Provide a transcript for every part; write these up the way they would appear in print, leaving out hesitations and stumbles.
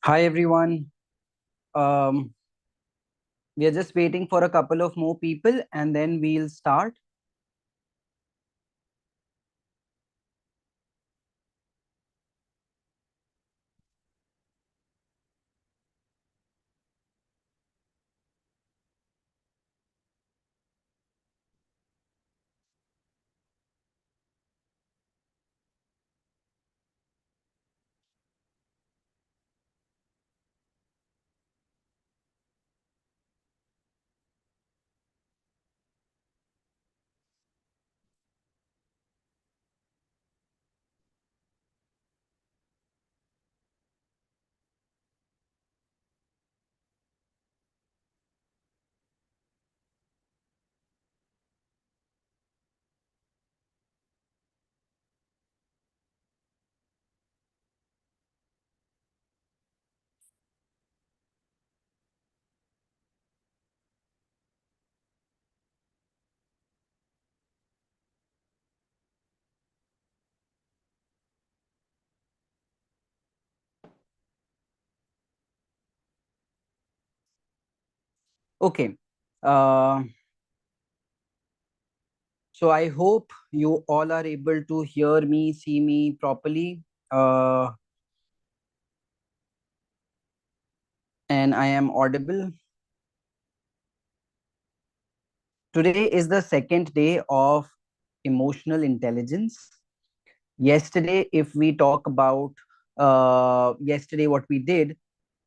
Hi everyone. Um, we are just waiting for a couple of more people and then we'll start. Okay. Uh, so I hope you all are able to hear me, see me properly. Uh, and I am audible. Today is the second day of emotional intelligence. Yesterday, if we talk about yesterday, what we did,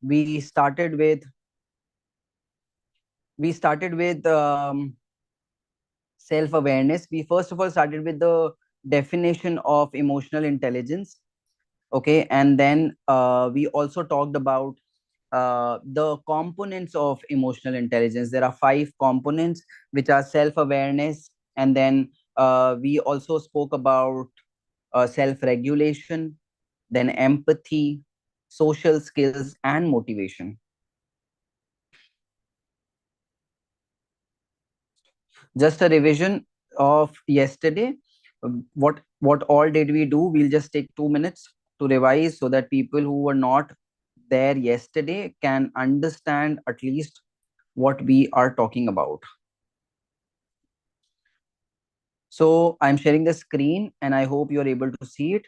we started with we started with self awareness. We first of all started with the definition of emotional intelligence. Okay, and then we also talked about the components of emotional intelligence. There are five components, which are self awareness, and then we also spoke about self regulation, then empathy, social skills, and motivation. Just a revision of yesterday. What all did we do? We'll just take 2 minutes to revise so that people who were not there yesterday can understand at least what we are talking about. So I'm sharing the screen and I hope you're able to see it.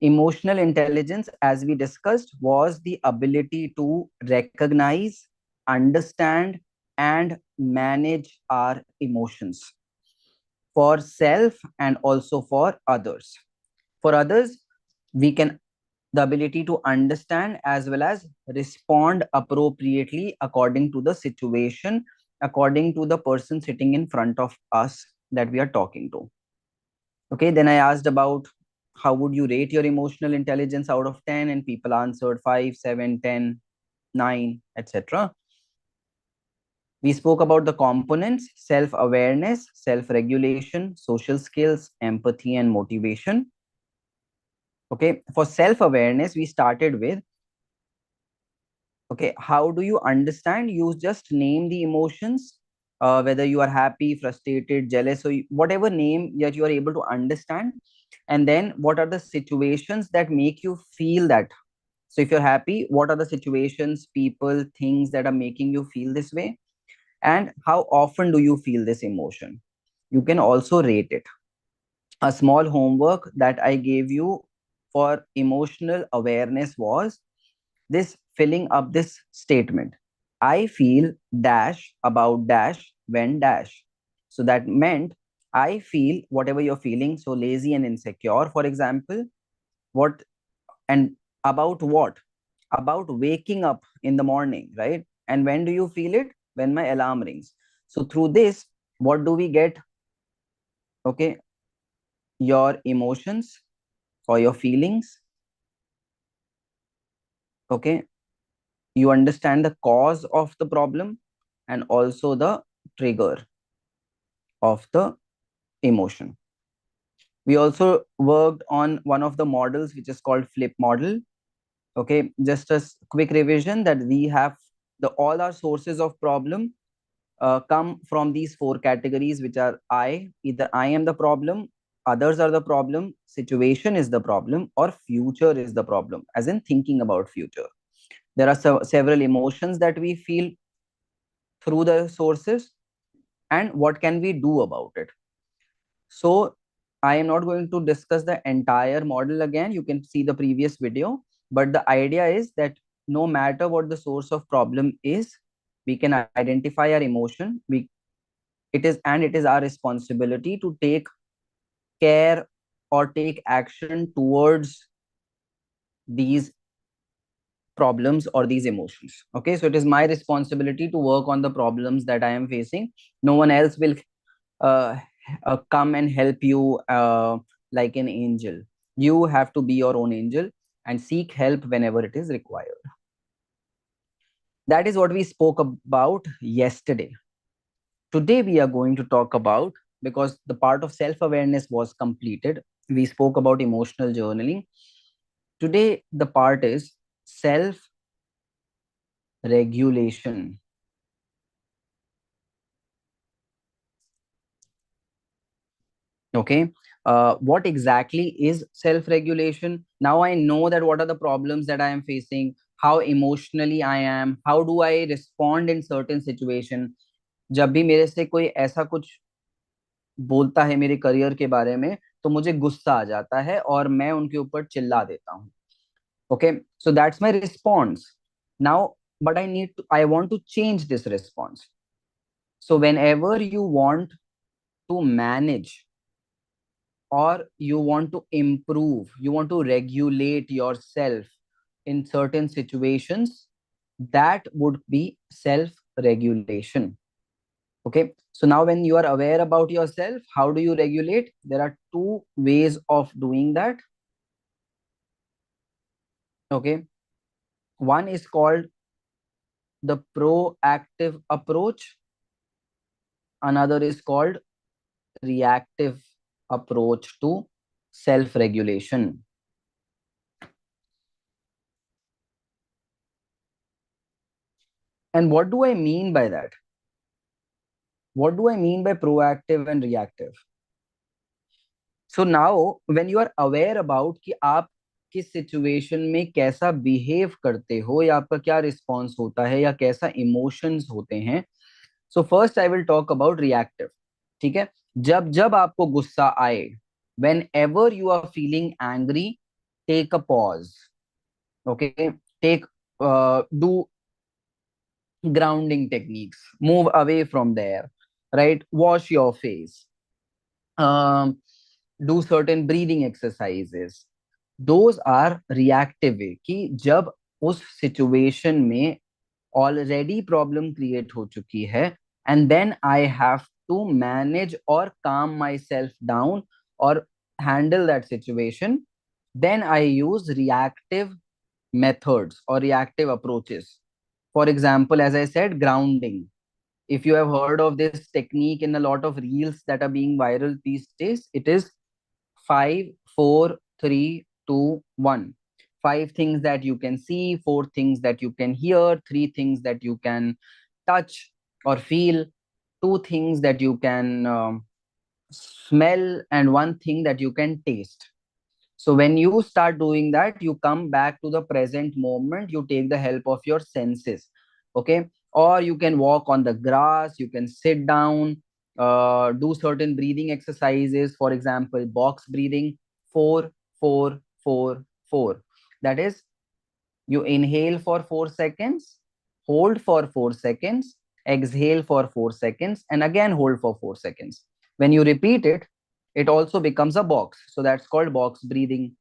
Emotional intelligence, as we discussed, was the ability to recognize, understand, and manage our emotions for self and also for others. For others, we can the ability to understand as well as respond appropriately according to the situation, according to the person sitting in front of us that we are talking to. Okay, then I asked about how would you rate your emotional intelligence out of 10, and people answered 5, 7, 10, 9, etc. We spoke about the components: self awareness, self regulation, social skills, empathy, and motivation. Okay, for self awareness, we started with, okay, how do you understand? You just name the emotions, whether you are happy, frustrated, jealous, or whatever name that you are able to understand. And then what are the situations that make you feel that? So if you're happy, what are the situations, people, things that are making you feel this way? And how often do you feel this emotion? You can also rate it. A small homework that I gave you for emotional awareness was this: filling up this statement. I feel dash about dash when dash. So that meant I feel whatever you're feeling, so lazy and insecure, for example. What and about what? About waking up in the morning, right? And when do you feel it? When my alarm rings. So through this, what do we get? Okay, your emotions or your feelings. Okay, you understand the cause of the problem and also the trigger of the emotion. We also worked on one of the models, which is called flip model. Okay, just a quick revision that we have the all our sources of problem come from these four categories, which are either I am the problem, others are the problem, situation is the problem, or future is the problem, as in thinking about future. There are several emotions that we feel through the sources, and what can we do about it. So I am not going to discuss the entire model again. You can see the previous video, but the idea is that no matter what the source of problem is, we can identify our emotion. It is our responsibility to take care or take action towards these problems or these emotions. Okay, so it is my responsibility to work on the problems that I am facing. No one else will uh, come and help you like an angel. You have to be your own angel and seek help whenever it is required. That is what we spoke about yesterday. Today we are going to talk about, because the part of self awareness was completed, we spoke about emotional journaling. Today the part is self regulation. Okay, what exactly is self regulation? Now I know that what are the problems that I am facing, how emotionally I am, how do I respond in certain situation. जब भी मेरे से कोई ऐसा कुछ बोलता है मेरे करियर के बारे में, तो मुझे गुस्सा आ जाता है और मैं उनके ऊपर चिल्ला देता हूँ. Okay, so that's my response. Now but I want to change this response. So whenever you want to manage, or you want to improve, you want to regulate yourself in certain situations, that would be self regulation. Okay, so now when you are aware about yourself, how do you regulate? There are two ways of doing that. Okay, one is called the proactive approach, another is called reactive approach to self regulation. And what do I mean by that? What do I mean by proactive and reactive? So now when you are aware about कि आप किस situation में कैसा behave करते हो, या आपका क्या रिस्पॉन्स होता है, या कैसा इमोशंस होते हैं. So first I will talk about reactive. ठीक है, जब जब आपको गुस्सा आए, whenever you are feeling angry, take a pause. Okay, take do grounding techniques, move away from there, right? Wash your face, um, do certain breathing exercises. Those are reactive way कि जब उस situation में already problem create हो चुकी है, and then I have to manage or calm myself down or handle that situation, then I use reactive methods or reactive approaches. For example, as I said, grounding. If you have heard of this technique in a lot of reels that are being viral these days, it is 5, 4, 3, 2, 1. 5 things that you can see, 4 things that you can hear, 3 things that you can touch or feel, 2 things that you can smell, and 1 thing that you can taste. So when you start doing that, you come back to the present moment, you take the help of your senses. Okay, or you can walk on the grass, you can sit down, do certain breathing exercises. For example, box breathing, 4 4 4 4. That is, you inhale for 4 seconds, hold for 4 seconds, exhale for 4 seconds, and again hold for 4 seconds. When you repeat it, it also becomes a box. So that's called box breathing.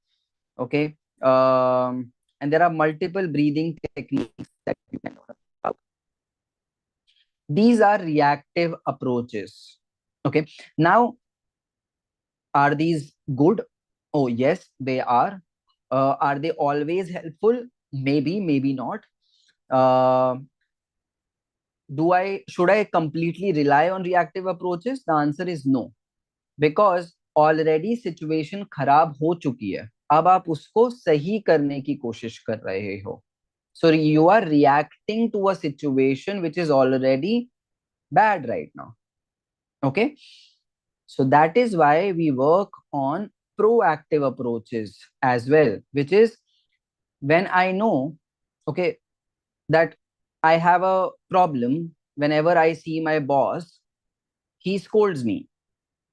Okay. And there are multiple breathing techniques that you can learn about. These are reactive approaches. Okay. Now, are these good? Oh, yes, they are. Are they always helpful? Maybe, maybe not. Uh, should I completely rely on reactive approaches? The answer is no, because already situation खराब हो चुकी है, अब आप उसको सही करने की कोशिश कर रहे हो. So you are reacting to a situation which is already bad right now. Okay, so that is why we work on proactive approaches as well, which is when I know, okay, that I have a problem whenever I see my boss, he scolds me.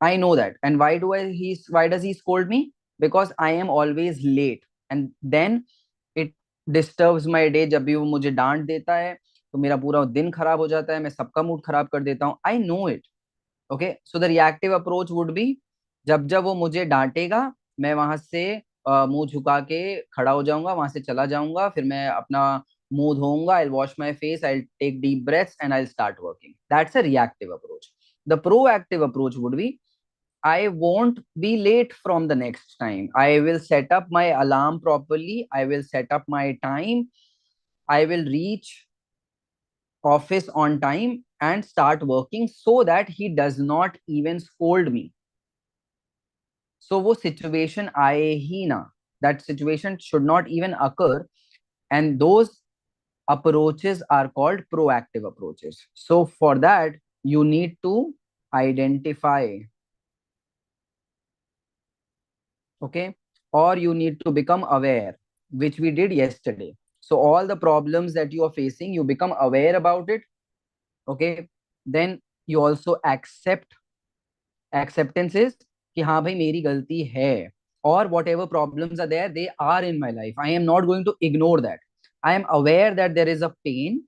I know that. And why does he scold me? Because I am always late. And then it disturbs my day. जब भी वो मुझे डांट देता है तो मेरा पूरा दिन खराब हो जाता है, मैं सबका मूड खराब कर देता हूँ. I know it. Okay, so the reactive approach would B, जब जब वो मुझे डांटेगा मैं वहां से मुंह झुका के खड़ा हो जाऊंगा, वहां से चला जाऊंगा, फिर मैं अपना मुंह धोऊंगा, I wash my face, I take deep breaths and I start working. That's a reactive approach. The proactive approach would be, I won't be late from the next time. I will set up my alarm properly. I will set up my time. I will reach office on time and start working so that he does not even scold me. So वो situation आए ही ना. That situation should not even occur. And those approaches are called proactive approaches. So for that, you need to identify, okay, or you need to become aware, which we did yesterday. So all the problems that you are facing, you become aware about it, okay. Then you also accept. Acceptance is कि हाँ भाई मेरी गलती है, or whatever problems are there, they are in my life. I am not going to ignore that. I am aware that there is a pain.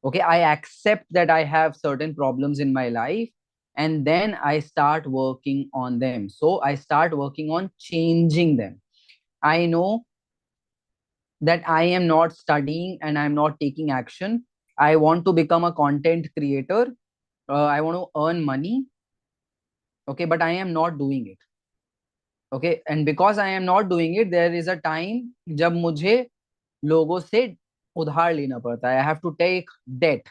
Okay, I accept that I have certain problems in my life, and then I start working on them. So I start working on changing them. I know that I am not studying and I'm not taking action. I want to become a content creator. I want to earn money. Okay, but I am not doing it. Okay, and because I am not doing it, there is a time जब मुझे लोगों से उधार लेना पड़ता है. I have to take debt.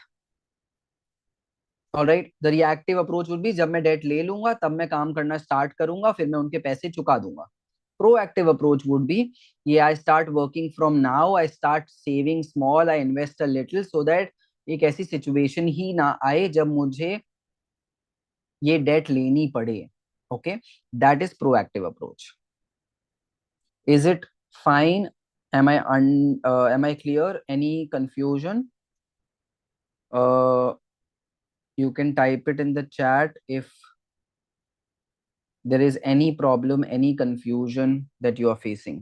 Alright, the reactive approach would B, जब मैं डेट ले लूंगा तब मैं काम करना स्टार्ट करूंगा, फिर मैं उनके पैसे चुका दूंगा. प्रोएक्टिव अप्रोच वुड बी, ये आई start working from now, I start saving small, I invest a little, so that एक ऐसी सिचुएशन ही ना आए जब मुझे ये डेट लेनी पड़े. Okay, that is proactive approach. Is it fine? Am I clear? Any confusion? You can type it in the chat if there is any problem, any confusion that you are facing.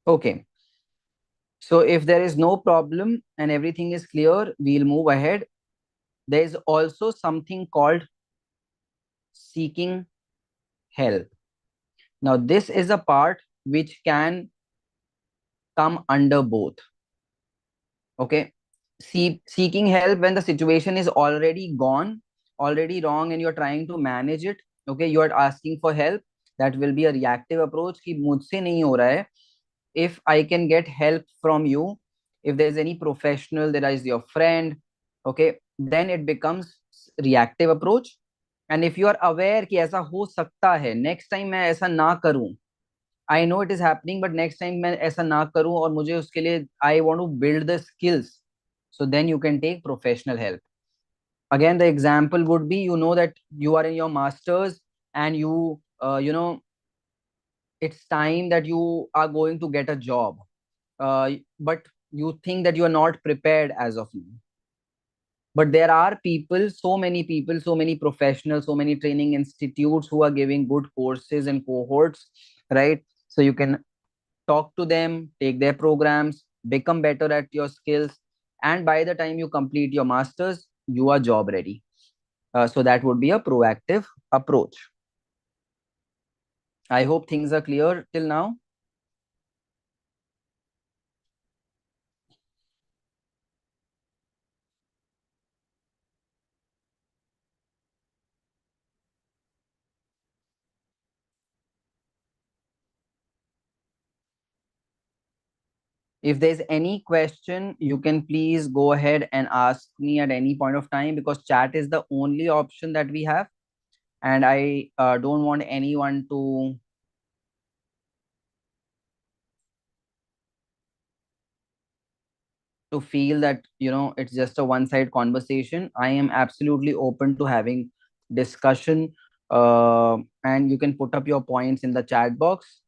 Okay. So if there is no problem and everything is clear, we'll move ahead. There is also something called seeking help. Now, this is a part which can come under both. Okay. Seeking help when the situation is already gone, already wrong, and you're trying to manage it. Okay. You are asking for help. That will be a reactive approach. कि मुझसे नहीं हो रहा है. If I can get help from you, if there's any professional, there is your friend, okay, then it becomes reactive approach. And if you are aware कि ऐसा हो सकता है, next time मैं ऐसा ना करूं, I know it is happening, but next time मैं ऐसा ना करूं और मुझे उसके लिए I want to build the skills, so then you can take professional help. Again, the example would be, you know that you are in your masters and you know it's time that you are going to get a job, but you think that you are not prepared as of now. But there are people, so many professionals, so many training institutes who are giving good courses and cohorts, right? So you can talk to them, take their programs, become better at your skills, and by the time you complete your masters, you are job ready. So that would be a proactive approach. I hope things are clear till now. If there's any question, you can please go ahead and ask me at any point of time, because chat is the only option that we have. And I don't want anyone to to feel that it's just a one side conversation, I am absolutely open to having discussion. And you can put up your points in the chat box.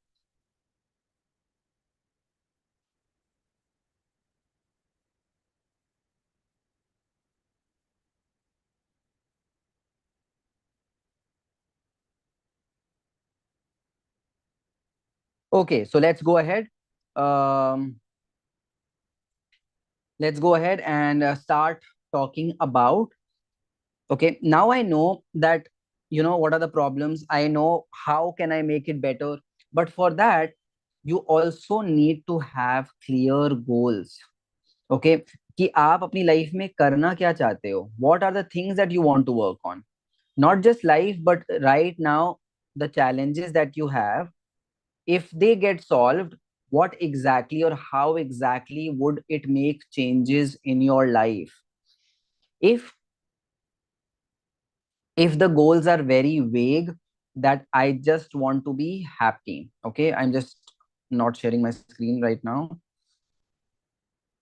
Okay, so um, let's go ahead and start talking about. Okay, now I know that what are the problems, I know how can I make it better. But for that, you also need to have clear goals. Okay, कि आप अपनी life में करना क्या चाहते हो, what are the things that you want to work on, not just life but right now, the challenges that you have, if they get solved, what exactly or how exactly would it make changes in your life. If if the goals are very vague, that I just want to be happy. Okay, I'm just not sharing my screen right now.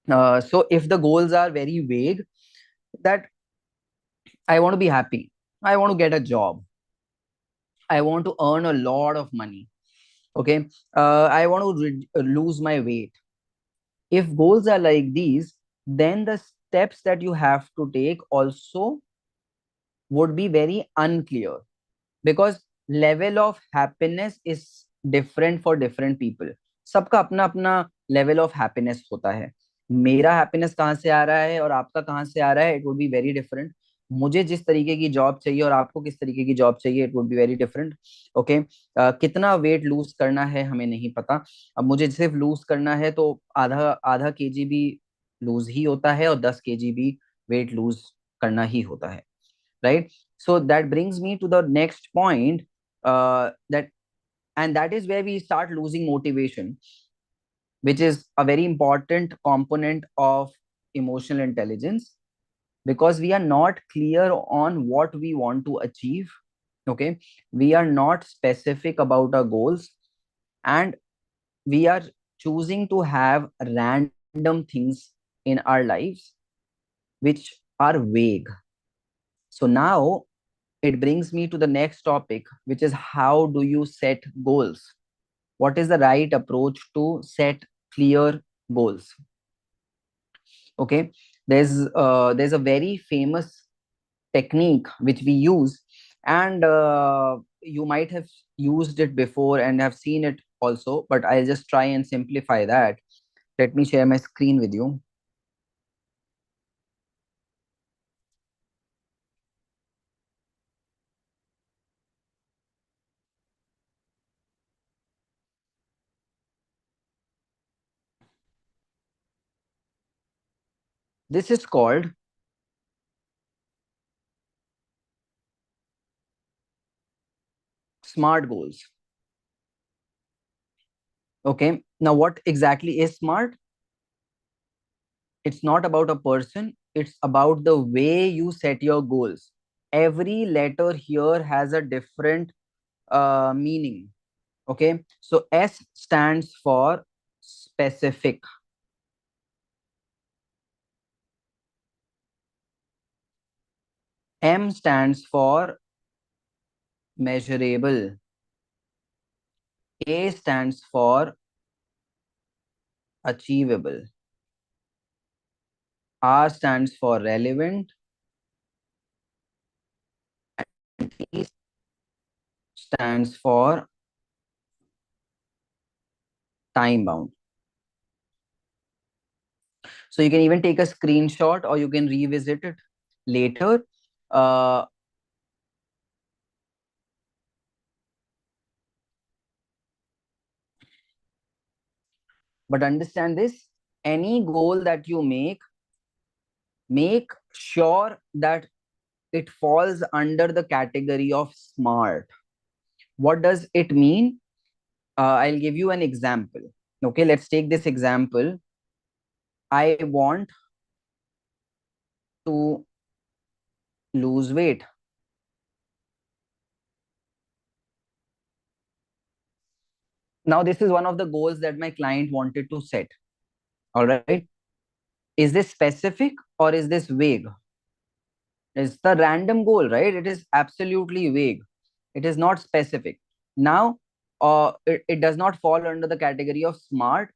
So if the goals are very vague, that I want to be happy, I want to get a job, I want to earn a lot of money. Okay, I want to lose my weight. If goals are like these, then the steps that you have to take also would be very unclear, because level of happiness is different for different people. सबका अपना अपना level of happiness होता है. मेरा happiness कहाँ से आ रहा है और आपका कहाँ से आ रहा है, it would be very different. मुझे जिस तरीके की जॉब चाहिए और आपको किस तरीके की जॉब चाहिए, it would be very different. Okay, कितना वेट लूज करना है हमें नहीं पता. अब मुझे सिर्फ लूज करना है तो आधा आधा केजी भी लूज ही होता है और 10 केजी भी वेट लूज करना ही होता है. Right, so that brings me to the next point, that and that is where we start losing motivation, which is a very important component of emotional intelligence, because we are not clear on what we want to achieve. Okay, we are not specific about our goals, and we are choosing to have random things in our lives which are vague. So now it brings me to the next topic, which is how do you set goals? What is the right approach to set clear goals? Okay, there's a very famous technique which we use, and you might have used it before and have seen it also, but I'll just try and simplify that. Let me share my screen with you. This is called smart goals. Okay, now what exactly is smart? It's not about a person, it's about the way you set your goals. Every letter here has a different meaning. Okay, so S stands for specific, M stands for measurable, A stands for achievable, R stands for relevant, T stands for time bound. So you can even take a screenshot or you can revisit it later. Uh, but understand this, any goal that you make sure that it falls under the category of smart. What does it mean? I'll give you an example. Okay, let's take this example. I want to lose weight. Now, this is one of the goals that my client wanted to set. All right. Is this specific or is this vague? It's the random goal, right? It is absolutely vague. It is not specific. Now, it does not fall under the category of smart,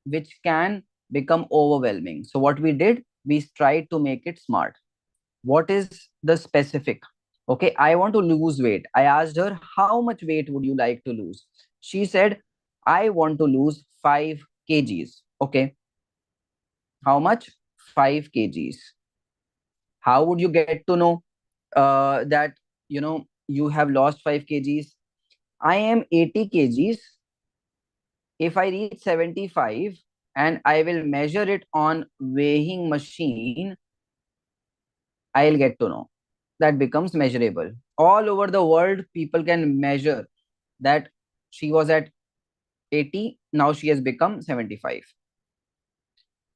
which can become overwhelming. So, what we did, we tried to make it smart. What is the specific? Okay, I want to lose weight. I asked her, how much weight would you like to lose? She said, I want to lose 5 kgs. Okay, how much? 5 kgs. How would you get to know that you have lost 5 kgs? I am 80 kgs. If I reach 75 and I will measure it on weighing machine, I'll get to know. That becomes measurable. All over the world, people can measure that she was at 80, now she has become 75.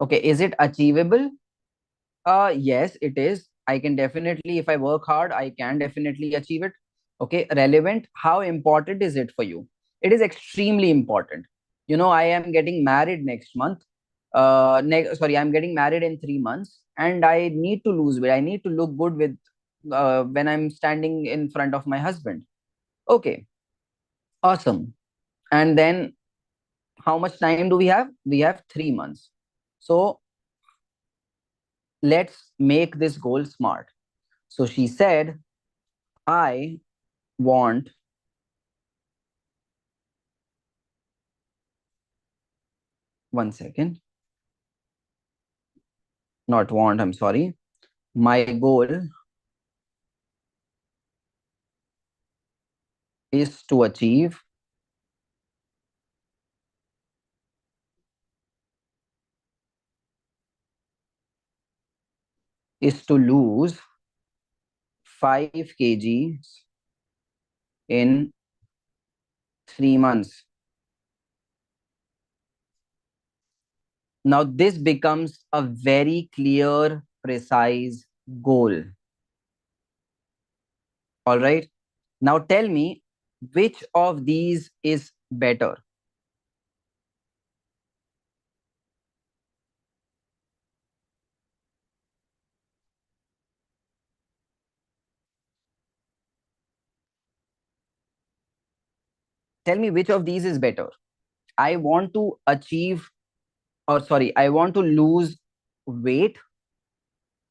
Okay, is it achievable? Yes, it is. I can definitely, if I work hard, I can definitely achieve it. Okay, relevant. How important is it for you? It is extremely important. I am getting married next month. Sorry, I'm getting married in 3 months, and I need to lose weight. I need to look good with when I'm standing in front of my husband. Okay, awesome. And then how much time do we have? We have 3 months. So let's make this goal smart. So she said, I want, one second, not want, I'm sorry. My goal is to achieve, is to lose 5 kgs in 3 months. Now, this becomes a very clear, precise goal. All right. Now, tell me which of these is better. Tell me which of these is better. I want to achieve, or sorry, I want to lose weight,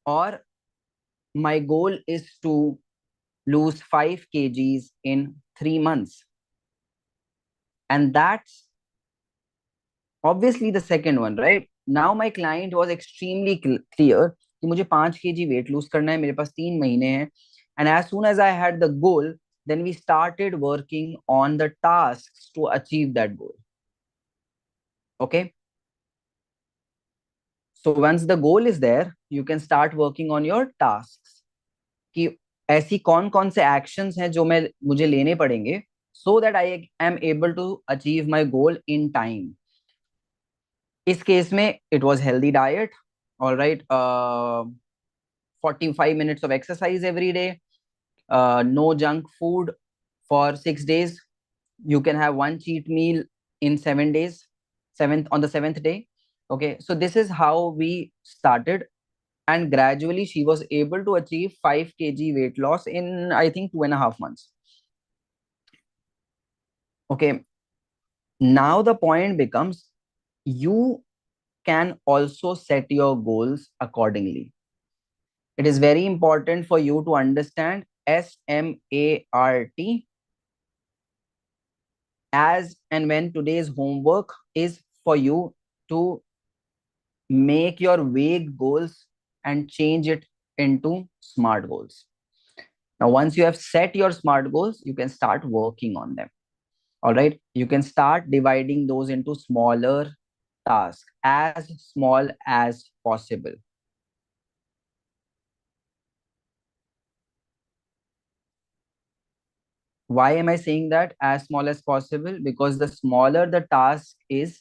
or my goal is to lose 5 kgs in 3 months. And that's obviously the second one, right? Now my client was extremely clear कि मुझे 5 kg weight lose करना है, मेरे पास 3 महीने हैं. And as soon as I had the goal, then we started working on the tasks to achieve that goal. Okay. So once the goal is there, you can start working on your tasks. कि ऐसी कौन कौन से actions हैं जो मैं मुझे लेने पड़ेंगे so that I am able to achieve my goal in time. इस केस में it was healthy diet, all right, 45 minutes of exercise every day, no junk food for 6 days. You can have one cheat meal in 7 days, on the seventh day. Okay, so this is how we started, and gradually she was able to achieve 5 kg weight loss in, I think, 2.5 months. Okay, now the point becomes, you can also set your goals accordingly. It is very important for you to understand SMART, as and when today's homework is for you to make your vague goals and change it into smart goals. Now, once you have set your smart goals, you can start working on them. All right. You can start dividing those into smaller tasks, as small as possible. Why am I saying that as small as possible? Because the smaller the task is,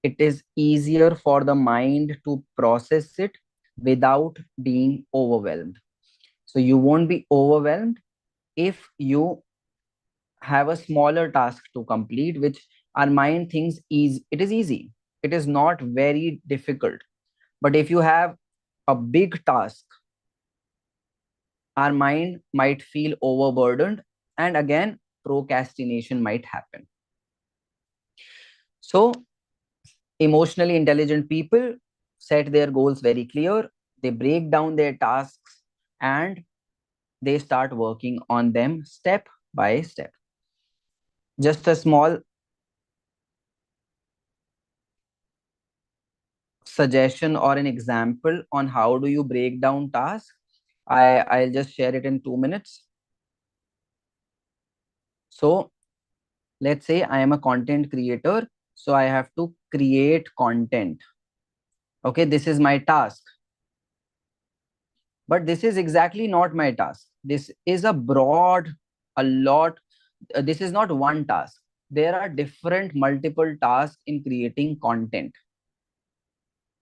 it is easier for the mind to process it without being overwhelmed. So you won't be overwhelmed if you have a smaller task to complete, which our mind thinks is it is easy. It is not very difficult. But if you have a big task, our mind might feel overburdened, and again, procrastination might happen. So, emotionally intelligent people set their goals very clear, they break down their tasks, and they start working on them step by step. Just a small suggestion or an example on how do you break down tasks. I'll just share it in 2 minutes. So let's say I am a content creator, so I have to create content. Okay, this is my task, but this is exactly not my task. This is a broad, a lot. This is not one task. There are different multiple tasks in creating content.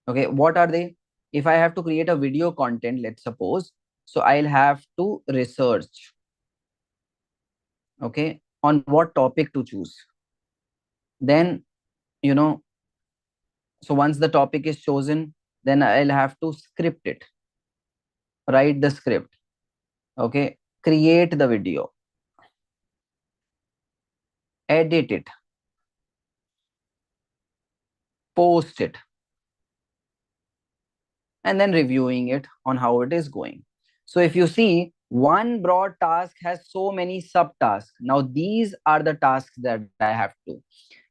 Okay, what are they? If I have to create a video content, let's suppose, so I'll have to research, okay, on what topic to choose. Then, you know, so once the topic is chosen, then I'll have to script it, write the script, okay, create the video, edit it, post it, and then reviewing it on how it is going. So if you see, one broad task has so many subtasks. Now these are the tasks that I have to.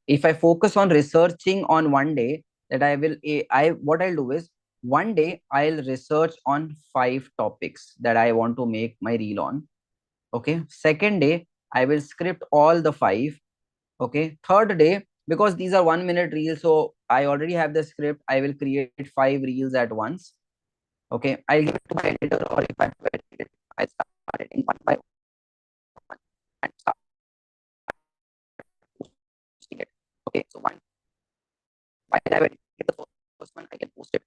If I focus on researching on one day, that I will, I what I'll do is, one day I'll research on 5 topics that I want to make my reel on. Okay. Second day, I will script all the 5. Okay. Third day, because these are 1 minute reels, so I already have the script. I will create 5 reels at once. Okay. I'll give it to my editor, or if I have to edit it, I'll start editing one by one and start posting it. Okay. So one, while I've edited the first one, I can post it.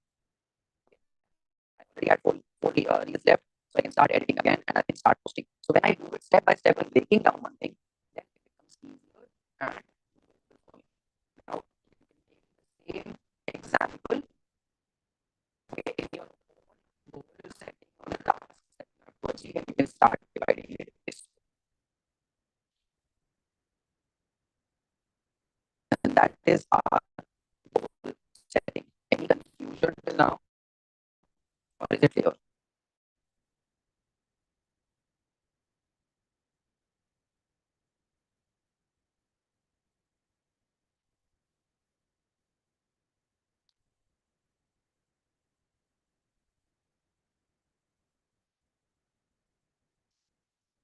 I already had 40 reels left, so I can start editing again and I can start posting. So when I do it step by step and breaking down one thing, then it becomes easier. And now you can take the same example, okay, in your goal setting or the tasks that you have to achieve, and you can start dividing it this. And that is our goal setting. Any confusion till now, or is it clear?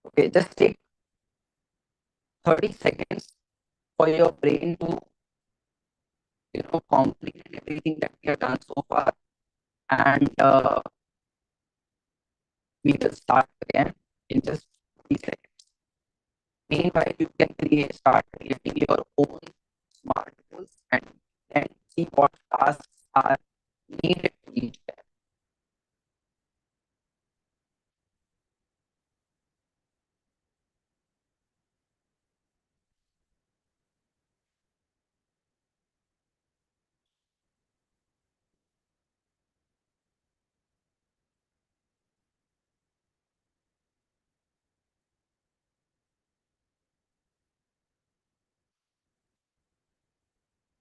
Okay, just take 30 seconds for your brain to, comprehend everything that we have done so far, and we will start again in just 30 seconds. Meanwhile, you can start creating your own smart goals and then see what tasks are needed to reach there.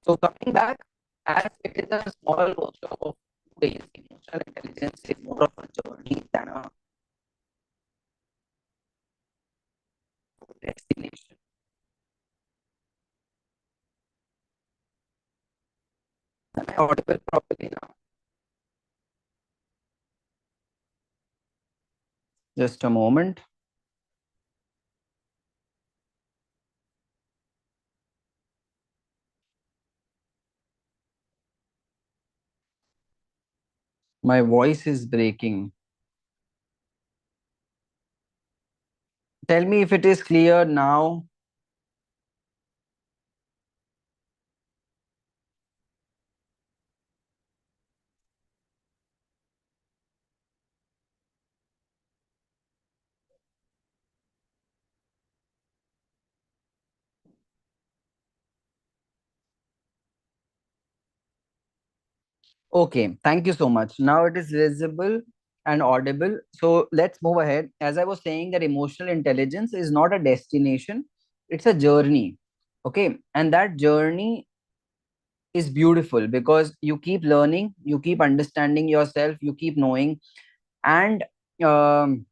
So coming back, as it is a small workshop of 2 days, emotional intelligence is more of a journey than a destination. Am I audible properly now? Just a moment. My voice is breaking. Tell me if it is clear now. Okay, thank you so much. Now it is visible and audible. So let's move ahead. As I was saying, that emotional intelligence is not a destination, it's a journey. Okay, and that journey is beautiful because you keep learning, you keep understanding yourself, you keep knowing, and um,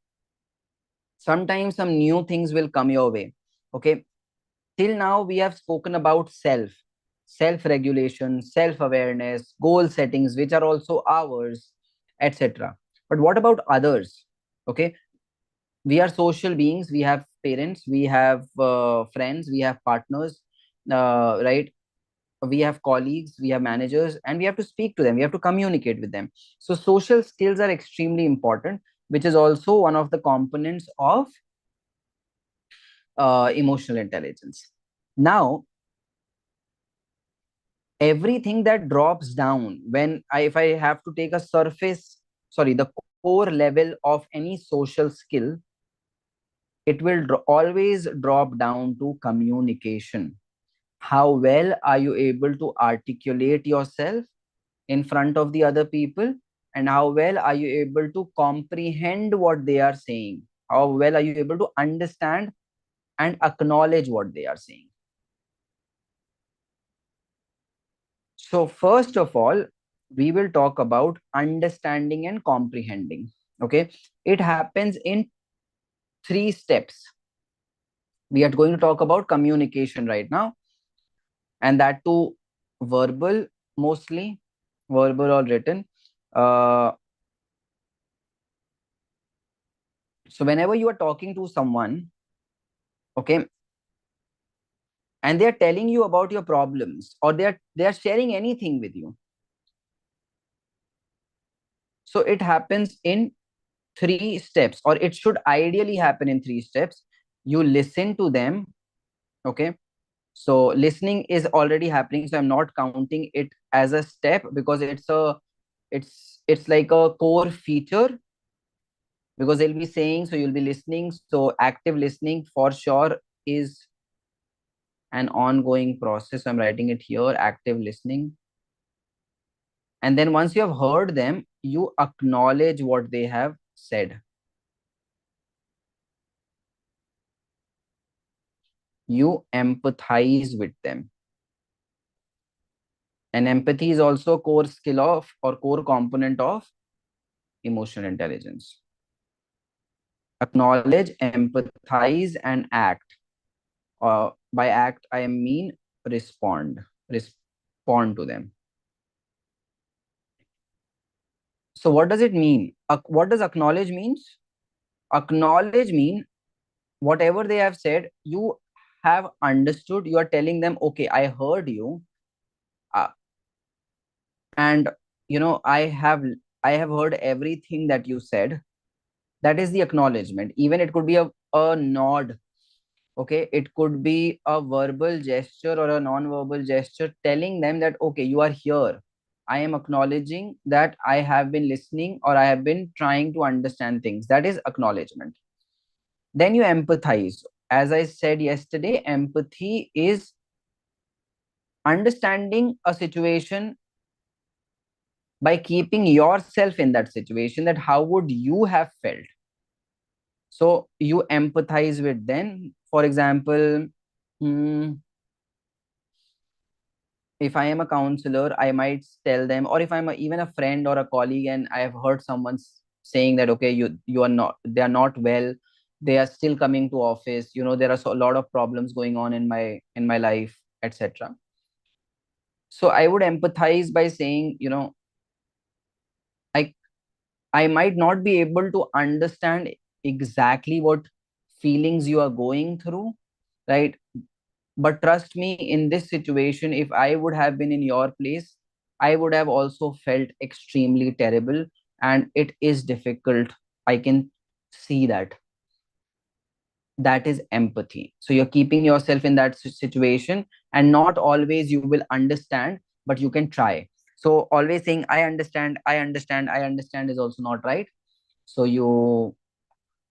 sometimes some new things will come your way. Okay, till now we have spoken about self regulation, self awareness, goal settings, which are also ours, etc. But what about others? Okay, we are social beings, we have parents, we have friends, we have partners, right? We have colleagues, we have managers, and we have to speak to them, we have to communicate with them. So social skills are extremely important, which is also one of the components of emotional intelligence. Now, everything that drops down when if I have to take a surface, sorry, the core level of any social skill, it will always drop down to communication. How well are you able to articulate yourself in front of the other people, and how well are you able to comprehend what they are saying, how well are you able to understand and acknowledge what they are saying. So, first of all, we will talk about understanding and comprehending. Okay, it happens in three steps. We are going to talk about communication right now, and that too verbal, mostly verbal or written. Uh, so, whenever you are talking to someone, okay, and they are telling you about your problems, or they are sharing anything with you, so it happens in three steps, or it should ideally happen in three steps. You listen to them. Okay, so listening is already happening, so I'm not counting it as a step because it's like a core feature, because they'll be saying, so you'll be listening. So active listening for sure is an ongoing process. So I'm writing it here, active listening. And then once you have heard them, you acknowledge what they have said. You empathize with them. And empathy is also a core skill of, or core component of, emotional intelligence. Acknowledge, empathize, and act. By act, I mean respond. Respond to them. So what does it mean? What does acknowledge means? Acknowledge mean whatever they have said, you have understood. You are telling them, okay, I heard you, uh, and I have heard everything that you said. That is the acknowledgement. Even it could be a nod. Okay, it could be a verbal gesture or a non-verbal gesture telling them that, okay, you are here. I am acknowledging that I have been listening, or I have been trying to understand things. That is acknowledgement. Then you empathize. As I said yesterday, empathy is understanding a situation by keeping yourself in that situation, that how would you have felt. So you empathize with them. For example, hmm, if I am a counselor, I might tell them, or if even a friend or a colleague, and I have heard someone saying that, okay, you are not, they are not well, they are still coming to office. There are a lot of problems going on in my life, etc. So I would empathize by saying, I I might not be able to understand exactly what feelings you are going through, right? But trust me, in this situation, if I would have been in your place, I would have also felt extremely terrible, and it is difficult. I can see that. That is empathy. So you're keeping yourself in that situation, and not always you will understand, but you can try. So always saying, I understand, I understand, I understand is also not right. So you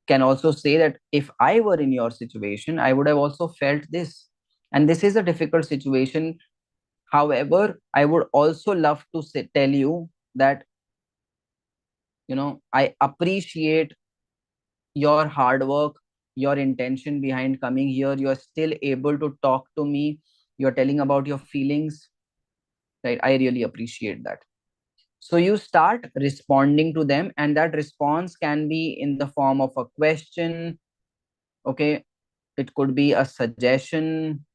can also say that if I were in your situation, I would have also felt this. And this is a difficult situation. However, I would also love to tell you that, I appreciate your hard work, your intention behind coming here. You're still able to talk to me. You're telling about your feelings, right? I really appreciate that. So you start responding to them, and that response can be in the form of a question. Okay. It could be a suggestion,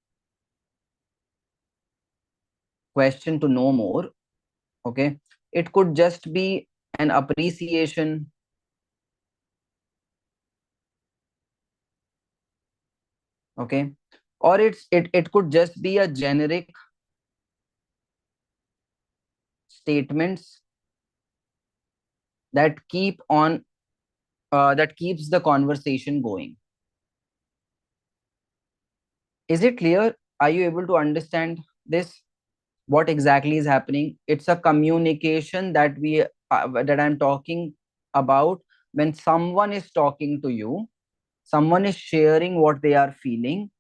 question to know more. Okay. It could just be an appreciation. Okay. Or it could just be a generic statements that that keeps the conversation going. Is it clear? Are you able to understand this? What exactly is happening? It's a communication that I'm talking about. When someone is talking to you, someone is sharing what they are feeling,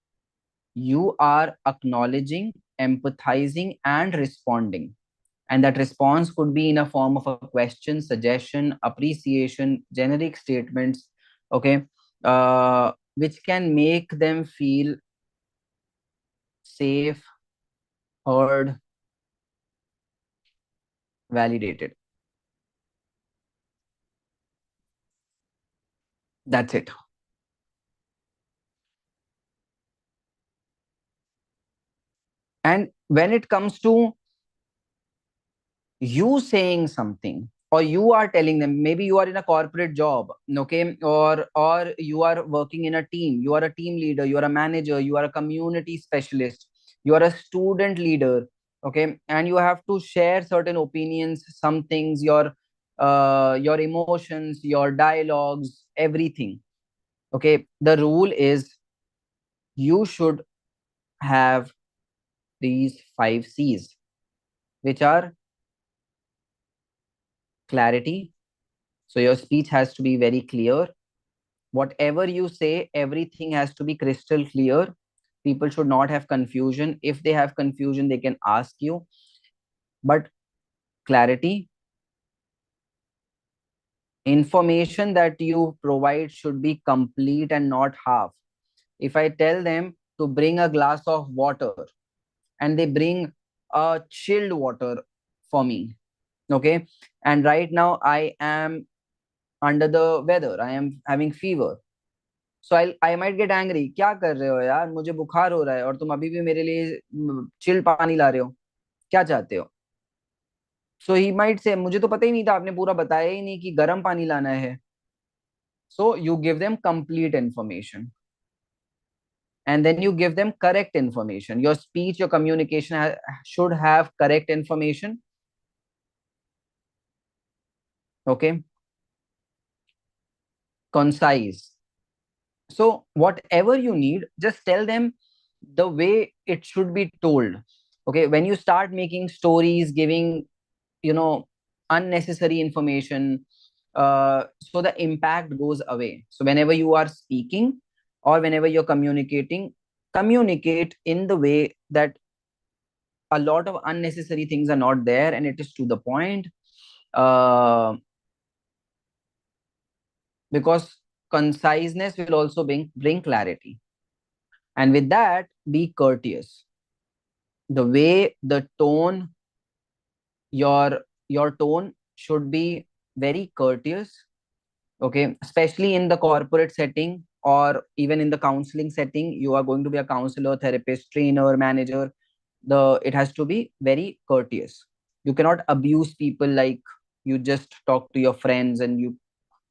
you are acknowledging, empathizing, and responding. And that response could be in a form of a question, suggestion, appreciation, generic statements. Okay. Which can make them feel safe, heard, validated. That's it. And when it comes to you saying something, or you are telling them, maybe you are in a corporate job, okay, or you are working in a team, you are a team leader, you are a manager, you are a community specialist, you are a student leader. Okay. And you have to share certain opinions, some things, your emotions, your dialogues, everything. Okay. The rule is you should have these 5 C's, which are clarity. So your speech has to be very clear. Whatever you say, everything has to be crystal clear. People should not have confusion. If they have confusion, they can ask you. But clarity, information that you provide should be complete and not half. If I tell them to bring a glass of water and they bring a chilled water for me, okay, and right now I am under the weather, I am having fever. So I might get angry, क्या कर रहे हो यार, मुझे बुखार हो रहा है और तुम अभी भी मेरे लिए चिल पानी ला रहे हो, क्या चाहते हो? सो ही माइट से, मुझे तो पता ही नहीं था, आपने पूरा बताया ही नहीं कि गर्म पानी लाना है. So you give them complete information, and then you give them correct information. Your speech, your communication should have correct information. Okay. Concise. So whatever you need, just tell them the way it should be told. Okay. When you start making stories, giving, you know unnecessary information, so the impact goes away. So whenever you are speaking or whenever you're communicating, communicate in the way that a lot of unnecessary things are not there and it is to the point. uh, because conciseness will also bring clarity. And with that, be courteous. The way, the tone, your tone should be very courteous. Okay. Especially in the corporate setting or even in the counseling setting, you are going to be a counselor, therapist, trainer, manager. It has to be very courteous. You cannot abuse people, like you just talk to your friends, and you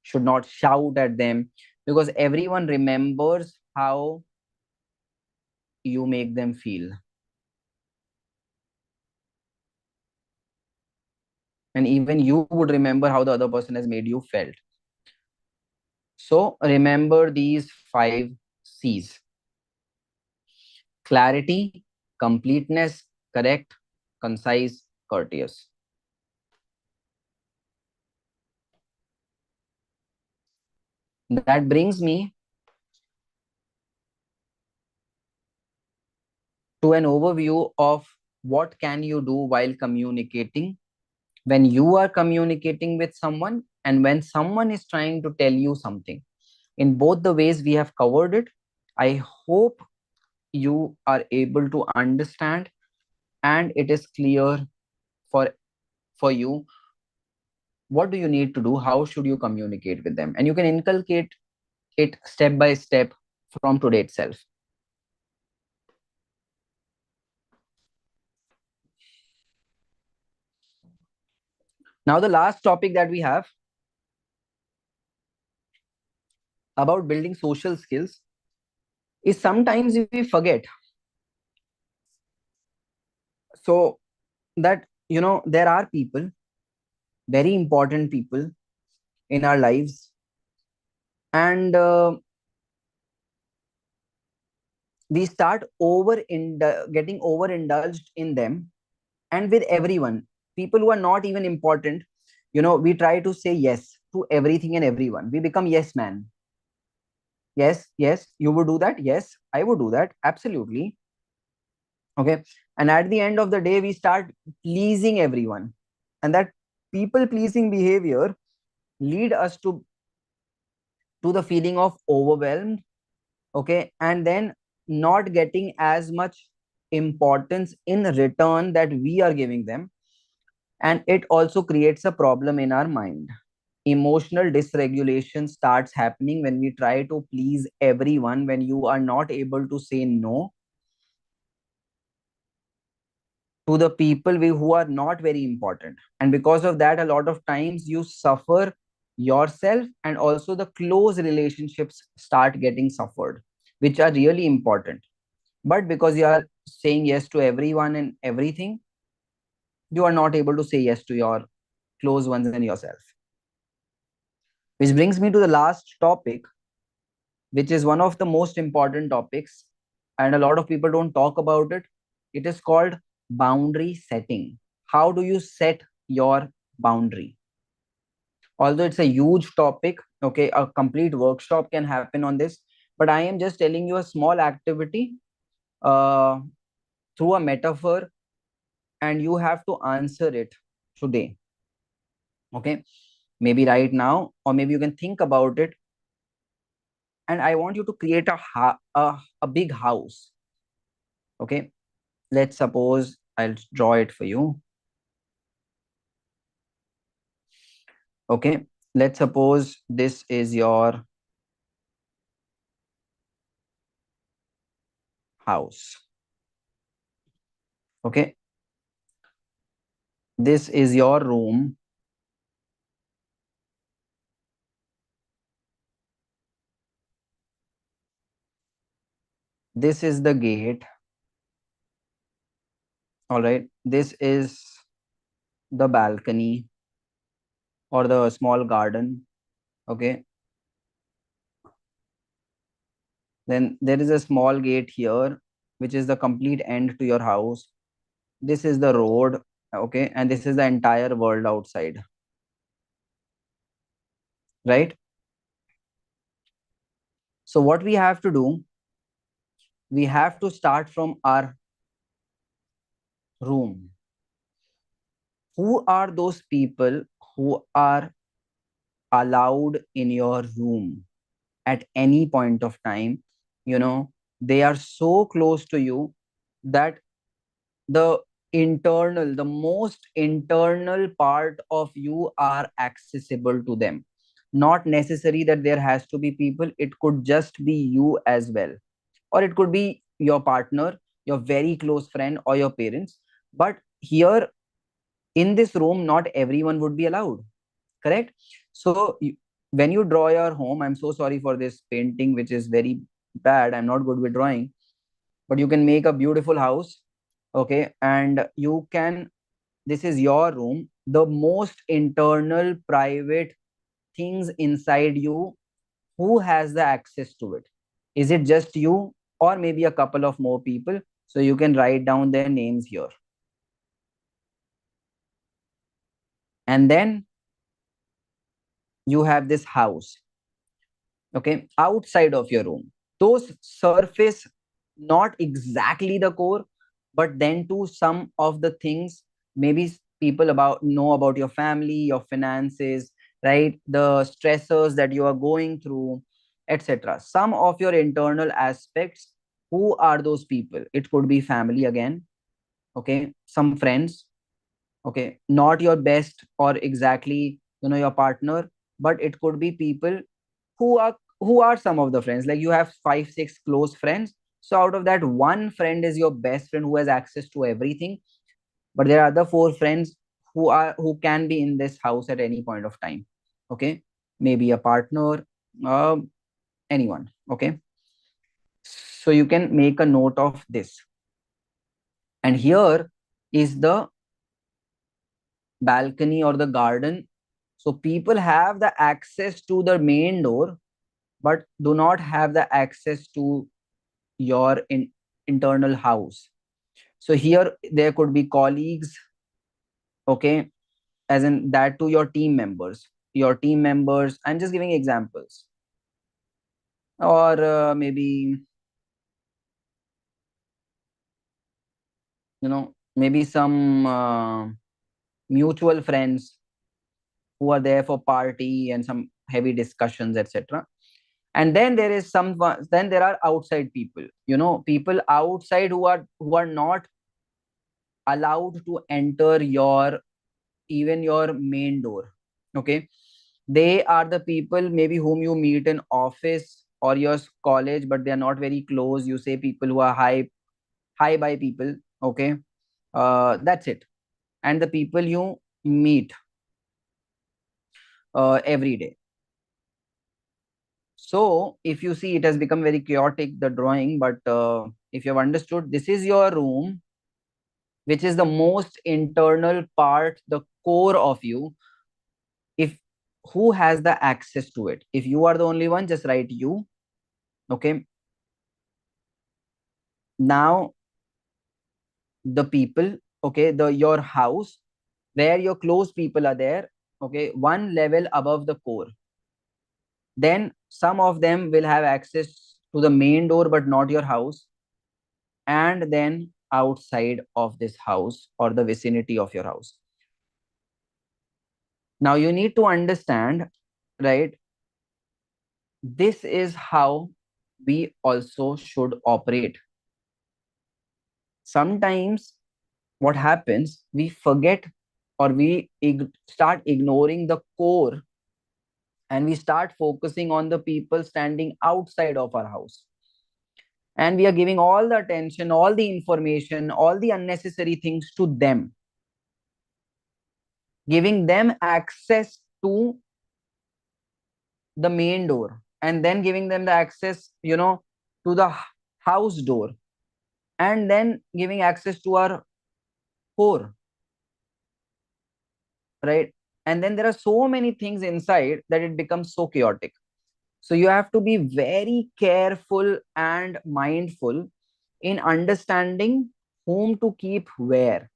should not shout at them, because everyone remembers how you make them feel, and even you would remember how the other person has made you felt. So remember these 5 C's: clarity, completeness, correct, concise, courteous. That brings me to an overview of what can you do while communicating. when you are communicating with someone and when someone is trying to tell you something. In both the ways we have covered it. I hope you are able to understand and it is clear for you what do you need to do, how should you communicate with them, and you can inculcate it step by step from today itself. Now the last topic that we have about building social skills is sometimes we forget. So that there are people, very important people in our lives, and we start getting overindulged in them, and with everyone, people who are not even important, we try to say yes to everything and everyone. We become yes man. Yes, yes, you would do that. Yes, I would do that, absolutely. Okay. And at the end of the day we start pleasing everyone, and that people pleasing behavior lead us to the feeling of overwhelmed. Okay. And then not getting as much importance in return that we are giving them, and it also creates a problem in our mind. Emotional dysregulation starts happening when we try to please everyone, when you are not able to say no to the people who are not very important. And because of that, a lot of times you suffer yourself, and also the close relationships start getting suffered, which are really important. But because you are saying yes to everyone and everything, you are not able to say yes to your close ones and yourself. Which brings me to the last topic, which is one of the most important topics, and a lot of people don't talk about it. It is called boundary setting. How do you set your boundary? Although it's a huge topic, okay, a complete workshop can happen on this, but I am just telling you a small activity uh, through a metaphor, and you have to answer it today. Okay, maybe right now, or maybe you can think about it. And I want you to create a big house. Okay, let's suppose I'll draw it for you. Okay, let's suppose this is your house. Okay, this is your room. This is the gate. All right, this is the balcony or the small garden. Okay, then there is a small gate here, which is the complete end to your house. This is the road. Okay, and this is the entire world outside, right? So what we have to do, we have to start from our room. Who are those people who are allowed in your room at any point of time? They are so close to you that the the most internal part of you are accessible to them. Not necessary that there has to be people, it could just be you as well, or it could be your partner, your very close friend, or your parents. But here in this room, not everyone would be allowed. Correct? So when you draw your home, I'm so sorry for this painting which is very bad, I'm not good with drawing, but you can make a beautiful house. Okay, and you can, this is your room, the most internal private things inside you. Who has the access to it? Is it just you, or maybe a couple of more people? So you can write down their names here. And then you have this house, okay, outside of your room. Those surface, not exactly the core, but then to some of the things, maybe people about know about your family, your finances, right? The stressors that you are going through, etc. Some of your internal aspects. Who are those people? It could be family again, okay, some friends, okay, not your best or exactly your partner, but it could be people who are some of the friends. Like you have 5 6 close friends, so out of that, one friend is your best friend who has access to everything, but there are other four friends who can be in this house at any point of time, okay, maybe a partner, anyone, okay. So you can make a note of this. And here is the balcony or the garden. So people have the access to the main door, but do not have the access to your internal house. So here there could be colleagues, okay, as in that to your team members. Your team members, I'm just giving examples, or maybe maybe some mutual friends who are there for party and some heavy discussions, etc. And then there is some, then there are outside people, people outside who are not allowed to enter your, even your main door, okay. They are the people maybe whom you meet in office or your college, but they are not very close. You say people who are high by people, okay. That's it. And the people you meet every day. So if you see, it has become very chaotic, the drawing, but if you have understood, this is your room, which is the most internal part, the core of you. If who has the access to it? If you are the only one, just write you, okay. Now the people, okay, the your house where your close people are there, okay, one level above the core. Then some of them will have access to the main door, but not your house. And then outside of this house or the vicinity of your house. Now you need to understand, right? This is how we also should operate. Sometimes what happens, we forget, or we start ignoring the core, and we start focusing on the people standing outside of our house. And we are giving all the attention, all the information, all the unnecessary things to them, giving them access to the main door, and then giving them the access, to the house door, and then giving access to our core, right? And then there are so many things inside that it becomes so chaotic. So you have to be very careful and mindful in understanding whom to keep where.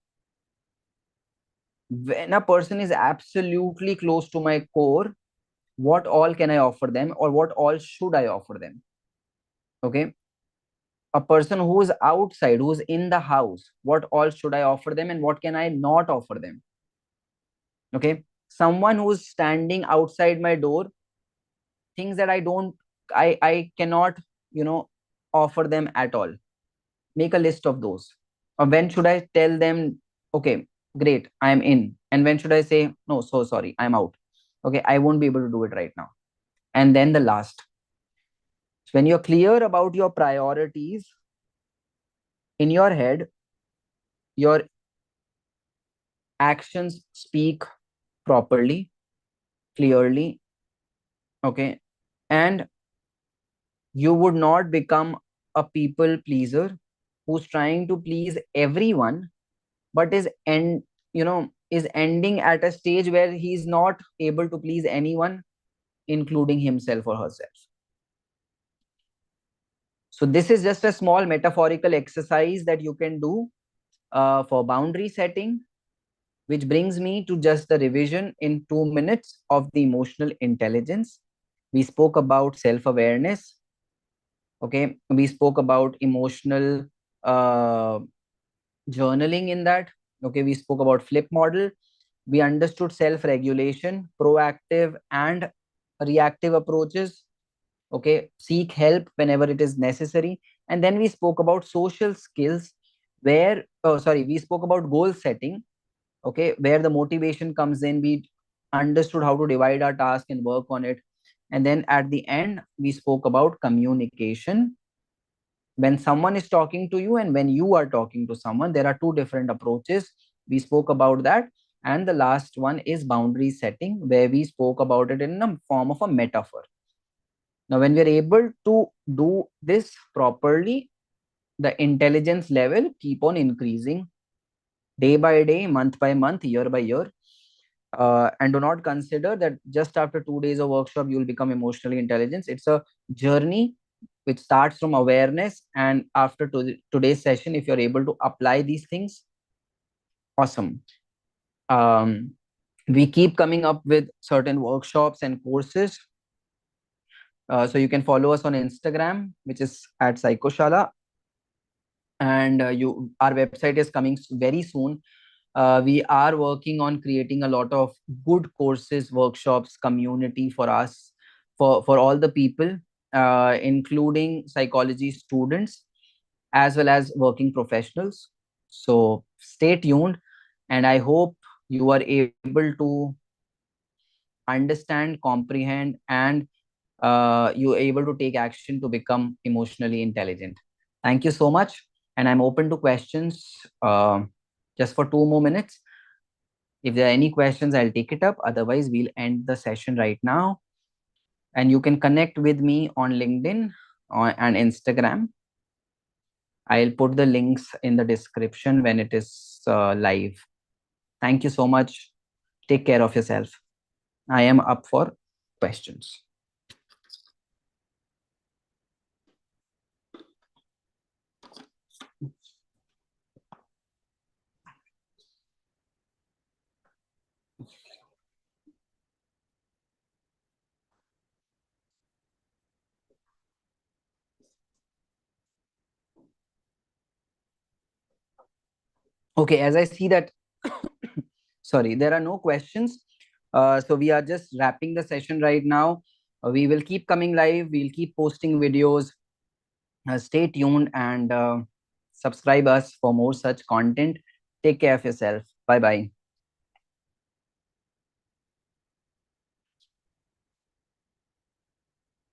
When a person is absolutely close to my core, what all can I offer them, or what all should I offer them? Okay. A person who is outside, who is in the house, what all should I offer them and what can I not offer them? Okay. Someone who is standing outside my door, things that I cannot, offer them at all. Make a list of those. Or when should I tell them, okay, great, I am in. And when should I say, no, so sorry, I'm out. Okay, I won't be able to do it right now. And then the last, when you're clear about your priorities in your head, your actions speak properly, clearly, okay, and you would not become a people pleaser who's trying to please everyone, but is ending at a stage where he's not able to please anyone, including himself or herself. So this is just a small metaphorical exercise that you can do for boundary setting, which brings me to just the revision in 2 minutes of the emotional intelligence. We spoke about self-awareness. Okay. We spoke about emotional uh, journaling in that. Okay, we spoke about flip model. We understood self regulation, proactive and reactive approaches. Okay, seek help whenever it is necessary. And then we spoke about social skills, where, oh sorry, we spoke about goal setting. Okay, where the motivation comes in. We understood how to divide our task and work on it. And then at the end, we spoke about communication. When someone is talking to you and when you are talking to someone, there are two different approaches. We spoke about that. And the last one is boundary setting, where we spoke about it in a form of a metaphor. Now when we are able to do this properly, the intelligence level keep on increasing day by day, month by month, year by year. And do not consider that just after 2 days of workshop you will become emotionally intelligent. It's a journey which starts from awareness, and after today's session, if you're able to apply these things, awesome. um, we keep coming up with certain workshops and courses. So you can follow us on Instagram, which is at Psychoshala. And you our website is coming very soon. We are working on creating a lot of good courses, workshops, community for us, for all the people, including psychology students as well as working professionals. So stay tuned, and I hope you are able to understand, comprehend, and you're able to take action to become emotionally intelligent. Thank you so much. And I'm open to questions just for 2 more minutes. If there are any questions, I'll take it up. Otherwise, we'll end the session right now. And you can connect with me on LinkedIn and Instagram. I'll put the links in the description when it is live. Thank you so much. Take care of yourself. I am up for questions. Okay, as I see that, sorry, there are no questions. So we are just wrapping the session right now. We will keep coming live. We'll keep posting videos. Stay tuned and subscribe us for more such content. Take care of yourself. Bye bye.